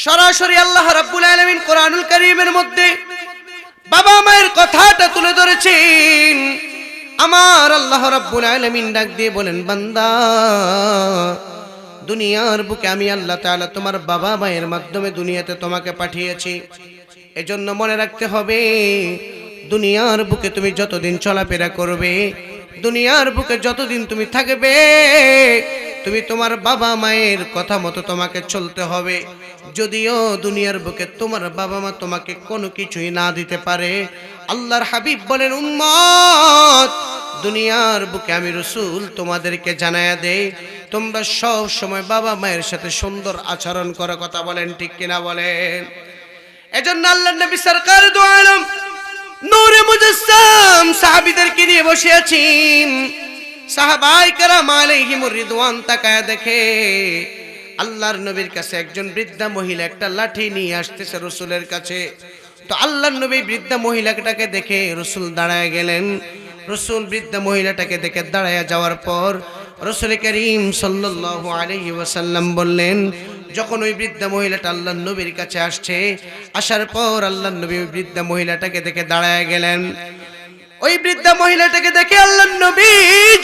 সরাসরি আল্লাহ রাব্বুল আলামিন কোরআনুল কারীমের মধ্যে বাবা মায়ের কথাটা তুলে ধরেছেন। আমার আল্লাহ রাব্বুল আলামিন ডাক দিয়ে বলেন, বান্দা দুনিয়ার বুকে আমি আল্লাহ তাআলা তোমার বাবা মায়ের মাধ্যমে দুনিয়াতে তোমাকে পাঠিয়েছি। এজন্য মনে রাখতে হবে, দুনিয়ার বুকে তুমি যতদিন চলাফেরা করবে, দুনিয়ার বুকে যতদিন তুমি থাকবে, তুমি তোমার বাবা মায়ের কথা মতো তোমাকে চলতে হবে। যদিও দুনিয়ার বুকে তোমার বাবা মা তোমাকে কোনো কিছুই না দিতে পারে, আল্লাহর হাবিব বলেন, উম্মত দুনিয়ার বুকে আমি রাসূল তোমাদেরকে জানায়া দেই, তোমরা সব সময় বাবা মায়ের সাথে সুন্দর আচরণ করো। কথা বলেন ঠিক কিনা বলেন? এজন্য আল্লাহর নবী সরকার দু আলম নূরে মুজাসসাম সাহাবীদেরকে নিয়ে বসে আছেন। সাহাবায়ে কেরাম আলাইহিমুর রিদওয়ান তাকায়া দেখে আল্লাহর নবীর কাছে একজন বৃদ্ধা মহিলা একটা লাঠি নিয়ে আসতেছে রাসূলের কাছে। তো আল্লাহর নবী বৃদ্ধা মহিলাটাকে দেখে রাসূল দাঁড়ায় গেলেন। রাসূল বৃদ্ধা মহিলাটাকে দেখে দাঁড়ায়া যাওয়ার পর রাসূল করিম সাল্লাল্লাহু আলাইহি ওয়াসাল্লাম বললেন, যখন ওই বৃদ্ধা মহিলাটা আল্লাহর নবীর কাছে আসছে, আসার পর আল্লাহর নবী ওই বৃদ্ধা মহিলাটাকে দেখে দাঁড়ায় গেলেন। ওই বৃদ্ধা মহিলাটাকে দেখে আল্লাহর নবী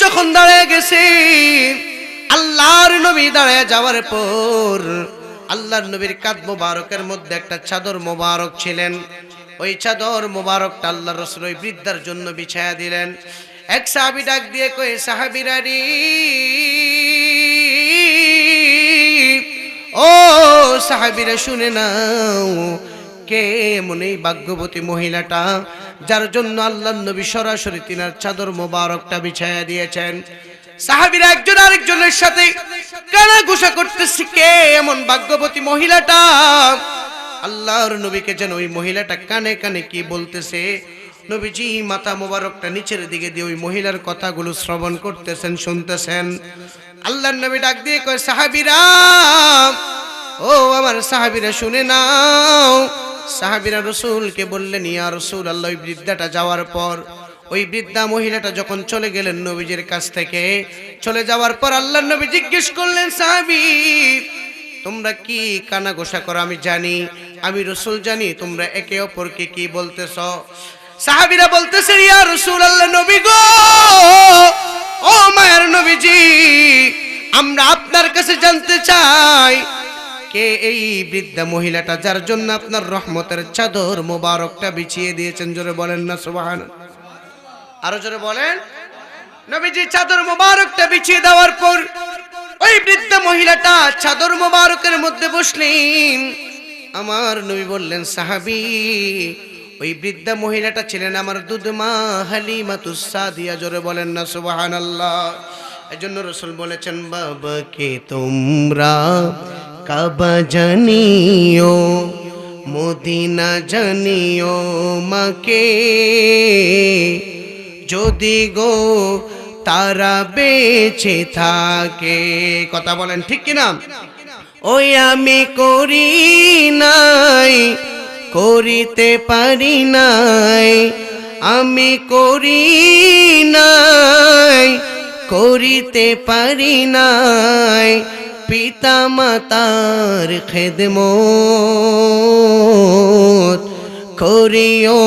যখন দাঁড়ায় গেছে, আল্লাহর নবী দাঁড়ায় যাওয়ার পর আল্লাহর নবীর কাঁধ মোবারকের মধ্যে একটা চাদর মোবারক ছিলেন। ওই চাদর মোবারকটা আল্লাহ রাসূল ওই বৃদ্ধার জন্য বিছায়া দিলেন। এক সাহাবী ডাক দিয়ে কয়, সাহাবীরা রে, ও সাহাবীরা শুনে নাও, কে মনে ভাগ্যবতী মহিলাটা যার জন্য আল্লাহর নবী সরাসরি তিনার চাদর মোবারকটা বিছায়া দিয়েছেন। সাহাবীরা একজন আরেকজনের সাথে কানাঘুষা করতেছে, কে এমন ভাগ্যবতী মহিলাটা? আল্লাহর নবীকে যেন ওই মহিলাটা কানে কানে কি বলতেছে। নবীজি মাথা মোবারকটা নিচের দিকে দিয়ে ওই মহিলার কথাগুলো শ্রবণ করতেছেন, শুনতেছেন। আল্লাহর নবী ডাক দিয়ে কয়, সাহাবীরা, ও আমার সাহাবীরা শুনে নাও। সাহাবীরা রাসূলকে বললেন, ইয়া রাসূলুল্লাহ, ওই বৃদ্ধাটা যাওয়ার পর, ওই বৃদ্ধা মহিলাটা যখন চলে গেলেন নবীজির কাছ থেকে, চলে যাওয়ার পর আল্লাহর নবী জিজ্ঞেস করলেন, সাহাবী তোমরা কি কানা ঘোষা করো? আমি জানি, আমি রাসূল জানি তোমরা একে অপরকে কি বলতেছ। সাহাবীরা বলতেছে, ইয়া রাসূলুল্লাহ, নবী গো, ও মায়ের নবীজি, আমরা আপনার কাছে জানতে চাই, কে এই বৃদ্ধা মহিলাটা যার জন্য আপনার রহমতের চাদর মোবারকটা বিছিয়ে দিয়েছেন? জোরে বলেন না সুবহানাল্লাহ। আরো জোরে বলেন। নবীজি চাদর মোবারকটা বিছিয়ে দেওয়ার পর ওই বৃদ্ধা মহিলাটা চাদর মোবারকের মধ্যে বসলেন। আমার নবী বললেন, সাহাবী, ওই বৃদ্ধা মহিলাটা ছিলেন আমার দুধমা হালিমাতুস সাদিয়া। জোরে বলেন না সুবহানাল্লাহ। এজন্য রাসূল বলেছেন, বাবাকে তোমরা কাবা জানিও, মদিনা জানিও, মাকে যদি গো তারা বেঁচে থাকে। কথা বলেন ঠিক কিনা? ওই আমি করি নাই, করিতে পারি নাই, আমি করি নাই, করিতে পারি নাই, পিতা মাতার খেদমত করিও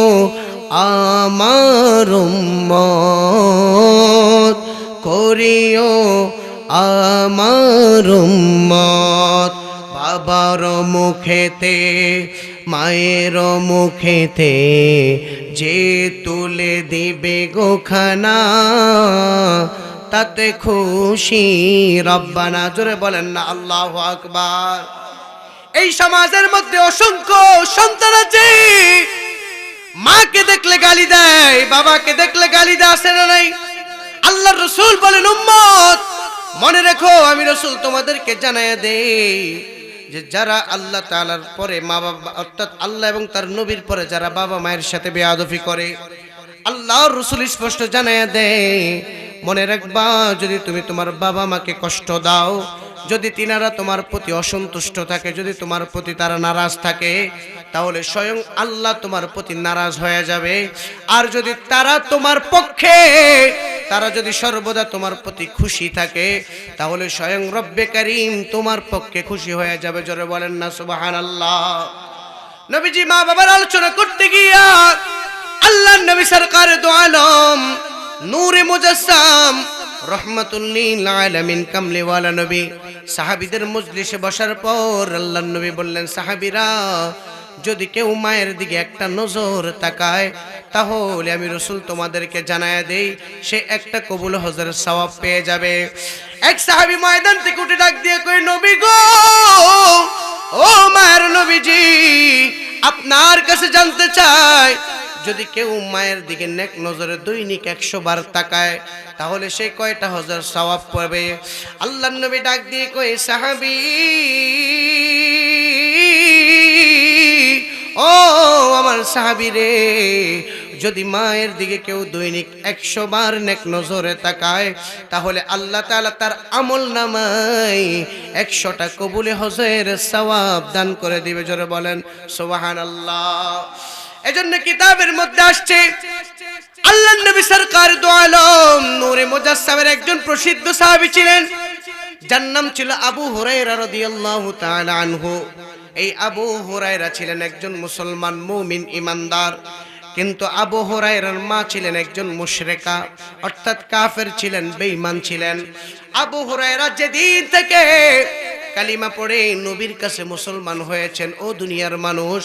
আমার উম্মত, করিও আমার উম্মত। বাবার মুখেতে মায়ের মুখেতে যে তুলে দিবে গোখানা, তাতে খুশি রব্বানা। জোরে বলেন না আল্লাহু আকবার। এই সমাজের মধ্যে অসংখ্য সন্তান আছে, মাকে দেখলে গালি দেয়, বাবাকে দেখলে গালি দেয়, আছে না নাই? আল্লাহর রাসূল বলেন, উম্মত মনে রেখো, আমি রাসূল তোমাদেরকে জানায়া দেই যে যারা আল্লাহ তাআলার পরে মা বাবা, অর্থাৎ আল্লাহ এবং তার নবীর পরে যারা বাবা মায়ের সাথে বেয়াদবি করে, আল্লাহর রাসূল স্পষ্ট জানায়া দেয়, মনে রাখবা, যদি তুমি তোমার বাবা মাকে কষ্ট দাও, যদি তিনারা তোমার প্রতি অসন্তুষ্ট থাকে, যদি তোমার প্রতি তারা নারাজ থাকে, তাহলে স্বয়ং আল্লাহ তোমার প্রতি নারাজ হয়ে যাবে। আর যদি তারা তোমার পক্ষে তারা যদি সর্বদা তোমার প্রতি খুশি থাকে তাহলে স্বয়ং রব্বে কারীম তোমার পক্ষে খুশি হয়ে যাবে। জোরে বলেন না সুবহানাল্লাহ। নবীজি মা বাবার আলোচনা করতে গিয়া আল্লাহর নবী সরকার দো আলম নূরে মুজাসসাম রহমাতুল লিল আলামিন কামলিওয়ালা নবী সাহাবীদের মজলিসে বসার পর আল্লাহর নবী বললেন, সাহাবীরা যদি কেউ মায়ের দিকে একটা নজর তাকায় তাহলে আমি রাসূল তোমাদেরকে জানায়া দেই সে একটা কবুল হজের সওয়াব পেয়ে যাবে। এক সাহাবী ময়দান থেকে উঠে ডাক দিয়ে কই, নবী গো, ও মায়ের নবীজি, আপনার কাছে জানতে চাই যদি কেউ মায়ের দিকে নেক নজরে দৈনিক 100 বার তাকায় তাহলে সে কয়টা হজের সওয়াব পাবে? আল্লাহর নবী ডাক দিয়ে কই, সাহাবী ও আমার সাহাবী রে, যদি মায়ের দিকে কেউ দৈনিক 100 বার নেক নজরে তাকায় তাহলে আল্লাহ তাআলা তার আমল নামায় 100টা কবুলে হজের সওয়াব দান করে দিবে। জোরে বলেন সুবহানাল্লাহ। এজন্য কিতাবের মধ্যে আসছে আল্লাহর নবী সরকার দো আলম নূরে মুজাসসামের একজন প্রসিদ্ধ সাহাবী ছিলেন, যার নাম ছিল আবু হুরায়রা রাদিয়াল্লাহু তাআলা আনহু। এই আবু হুরায়রা ছিলেন একজন মুসলমান মুমিন ইমানদার, কিন্তু আবু হুরায়রার মা ছিলেন একজন মুশরিকা, অর্থাৎ কাফের ছিলেন, বেঈমান ছিলেন। আবু হুরায়রা যেদিন থেকে কালিমা পড়ে নবীর কাছে মুসলমান হয়েছেন, ও দুনিয়ার মানুষ,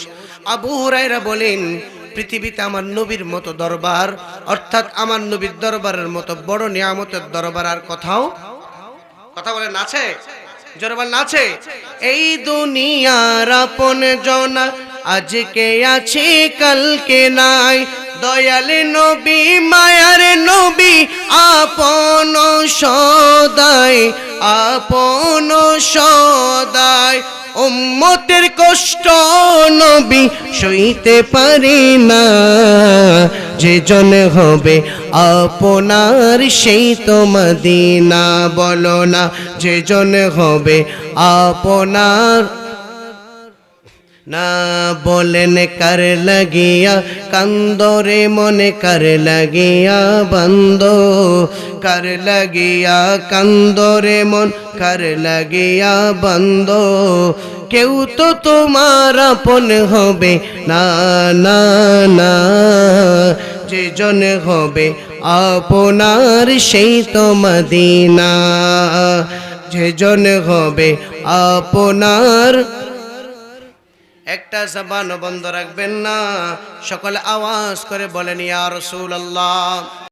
আবু হুরায়রা বলেন পৃথিবীতে আমার নবীর মতো দরবার, অর্থাৎ আমার নবীর দরবারের মতো বড় নিয়ামতের দরবার আর কোথাও, কথা বলেন আছে, জোরে বলেন আছে। এই দুনিয়ার আপন জনা আজকে আছে কালকে নাই, দয়াল নবী মায়ার নবী আপন সদাই, আপন সদাই। উম্মতের কষ্ট নবী সইতে পারি না, যে জন হবে আপনার সেই তো মদিনা। বলো না, যে জন হবে আপনার। না বলেন কার লাগিয়া কান্দরে মনে, কার লাগিয়া বন্ধ, কার লাগিয়া কান্দরে মন, কার লাগিয়া বন্ধ। কেউ তো তোমার আপন হবে না, না না, যে জন হবে আপনার সেই তো মদিনা, যে জন হবে আপনার। একটা জবান বন্ধ রাখবেন না, সকলে আওয়াজ করে বলেন ইয়া রাসূলুল্লাহ।